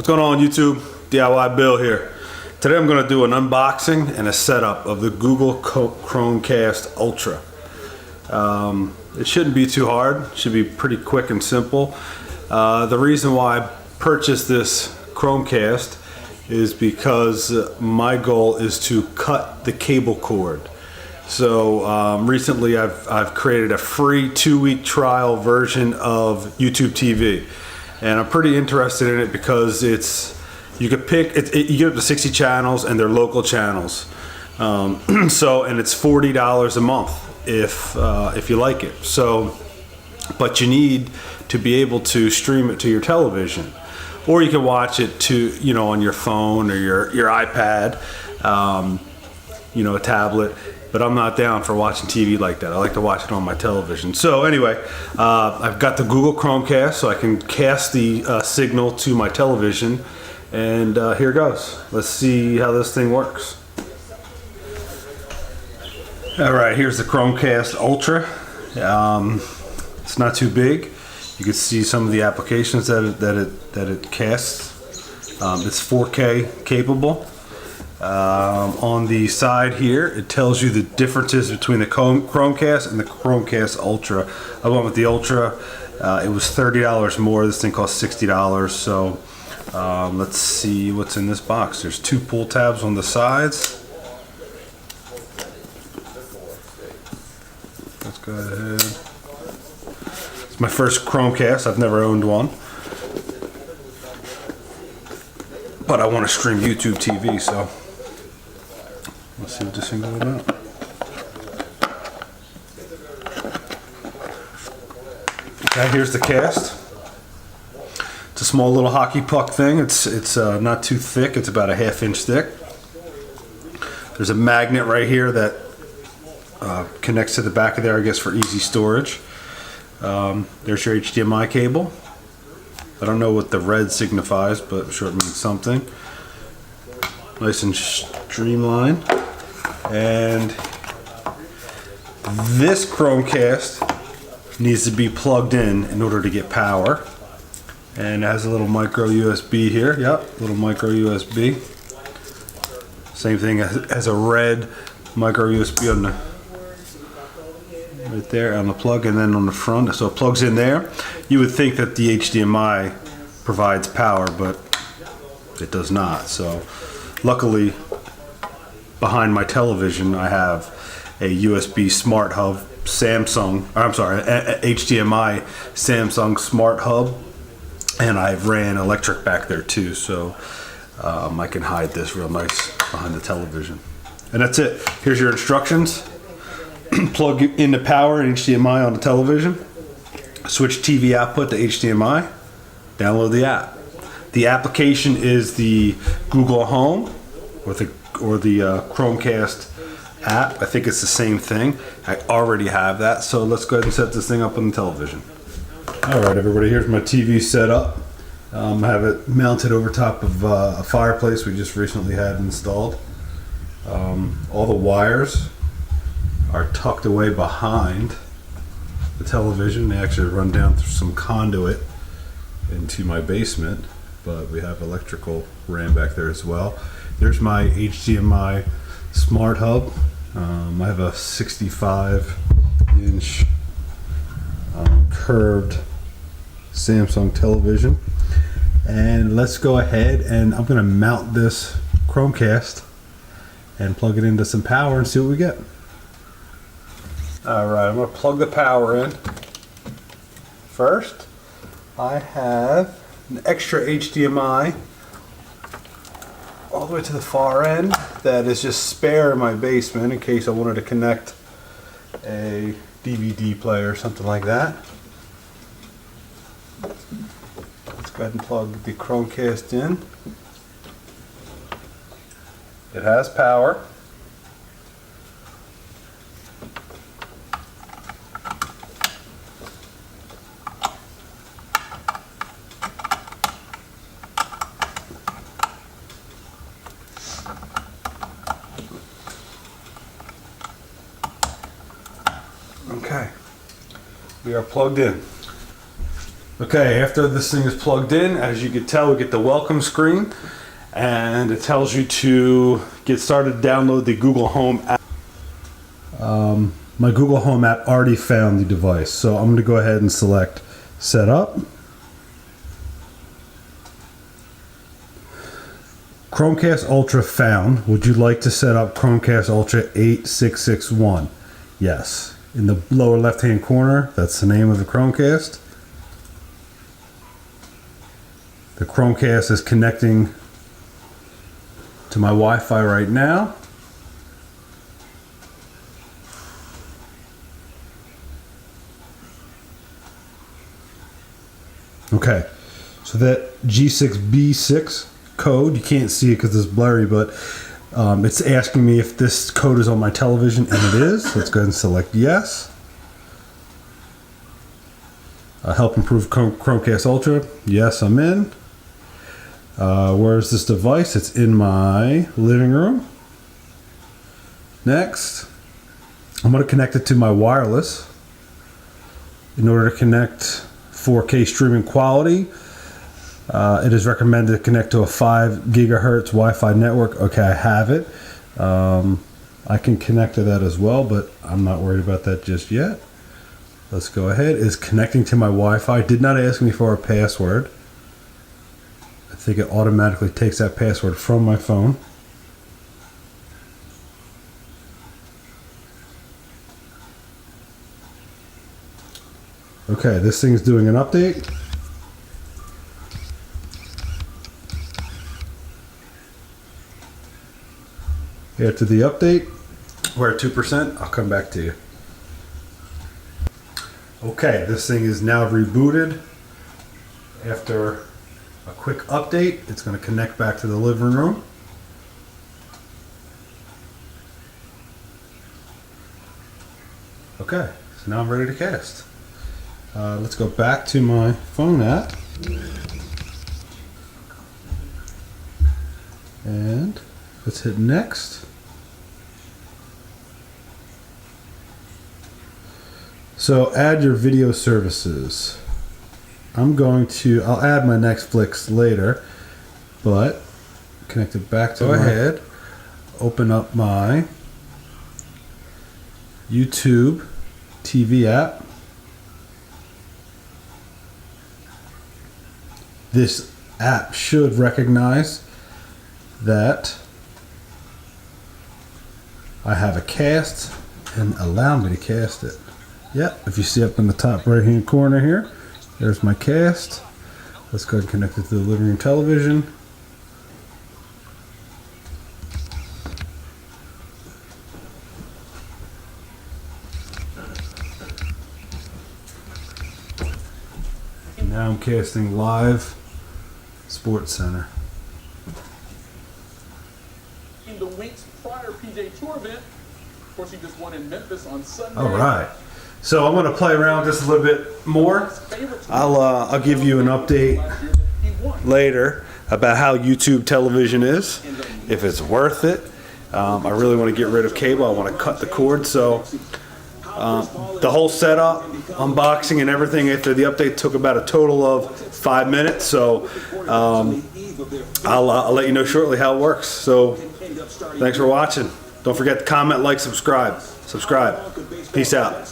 What's going on YouTube? DIY Bill here. Today I'm going to do an unboxing and a setup of the Google Chromecast Ultra. It shouldn't be too hard. It should be pretty quick and simple. The reason why I purchased this Chromecast is because my goal is to cut the cable cord. So recently I've created a free 2-week trial version of YouTube TV. And I'm pretty interested in it because you could pick, you get up to 60 channels and they're local channels. And it's $40 a month if you like it. So, but you need to be able to stream it to your television, or you can watch it on your phone or your iPad, a tablet. But I'm not down for watching TV like that. I like to watch it on my television. So anyway, I've got the Google Chromecast, so I can cast the signal to my television. And here goes. Let's see how this thing works. All right, here's the Chromecast Ultra. It's not too big. You can see some of the applications that it casts. It's 4K capable. On the side here, it tells you the differences between the Chromecast and the Chromecast Ultra. I went with the Ultra. It was $30 more. This thing costs $60. So let's see what's in this box. There's 2 pull tabs on the sides. Let's go ahead. It's my first Chromecast. I've never owned one. But I want to stream YouTube TV, so let's see what this thing's all about. Okay, here's the cast. It's a small little hockey puck thing. It's not too thick. It's about a 1/2 inch thick. There's a magnet right here that connects to the back of there, I guess, for easy storage. There's your HDMI cable. I don't know what the red signifies, but I'm sure it means something. Nice and streamlined. And this Chromecast needs to be plugged in order to get power. And it has a little micro USB here. Yep, little micro USB. Same thing as a red micro USB on the right there on the plug, and then on the front, so it plugs in there. You would think that the HDMI provides power, but it does not. So luckily, behind my television, I have a USB smart hub HDMI Samsung smart hub, and I've ran electric back there too, so I can hide this real nice behind the television. And that's it. Here's your instructions. Plug into power and HDMI on the television. Switch TV output to HDMI. Download the app. The application is the Google Home or the Chromecast app. I think it's the same thing. I already have that, so let's go ahead and set this thing up on the television. All right, everybody. Here's my TV set up. I have it mounted over top of a fireplace we just recently had installed. All the wires are tucked away behind the television. They actually run down through some conduit into my basement, but we have electrical ran back there as well. There's my HDMI smart hub. I have a 65-inch curved Samsung television. And let's go ahead, and I'm going to mount this Chromecast and plug it into some power and see what we get. Alright, I'm going to plug the power in. First, I have an extra HDMI all the way to the far end that is just spare in my basement in case I wanted to connect a DVD player or something like that. Let's go ahead and plug the Chromecast in. It has power. Okay, we are plugged in. Okay, after this thing is plugged in, as you can tell, we get the welcome screen, and it tells you to get started to download the Google Home app. My Google Home app already found the device, so I'm going to go ahead and select Set Up. Chromecast Ultra found. Would you like to set up Chromecast Ultra 8661? Yes. In the lower left-hand corner, that's the name of the Chromecast. The Chromecast is connecting to my Wi-Fi right now. Okay, so that G6B6 code, you can't see it because it's blurry, but it's asking me if this code is on my television, and it is. Let's go ahead and select yes. Help improve Chromecast Ultra. Yes, I'm in. Where's this device? It's in my living room. Next, I'm going to connect it to my wireless. In order to connect 4K streaming quality, it is recommended to connect to a 5 gigahertz Wi-Fi network. Okay, I have it. I can connect to that as well, but I'm not worried about that just yet. Let's go ahead. It's connecting to my Wi-Fi. Did not ask me for a password. I think it automatically takes that password from my phone. Okay, this thing's doing an update. After the update, we're at 2%. I'll come back to you. Okay, this thing is now rebooted. After a quick update, it's going to connect back to the living room. Okay, so now I'm ready to cast. Let's go back to my phone app. And let's hit next. So add your video services. I'll add my Netflix later, but connect it back to ahead. Open up my YouTube TV app. This app should recognize that I have a cast and allow me to cast it. Yep, if you see up in the top right hand corner here, there's my cast. Let's go ahead and connect it to the living room television. And now I'm casting live Sports Center. In the weeks prior PJ Tour event, of course, he just won in Memphis on Sunday. All right. So I'm going to play around just a little bit more. I'll give you an update later about how YouTube television is, if it's worth it. I really want to get rid of cable. I want to cut the cord. So the whole setup, unboxing and everything after the update took about a total of 5 minutes. So I'll let you know shortly how it works. So thanks for watching. Don't forget to comment, like, subscribe. Peace out.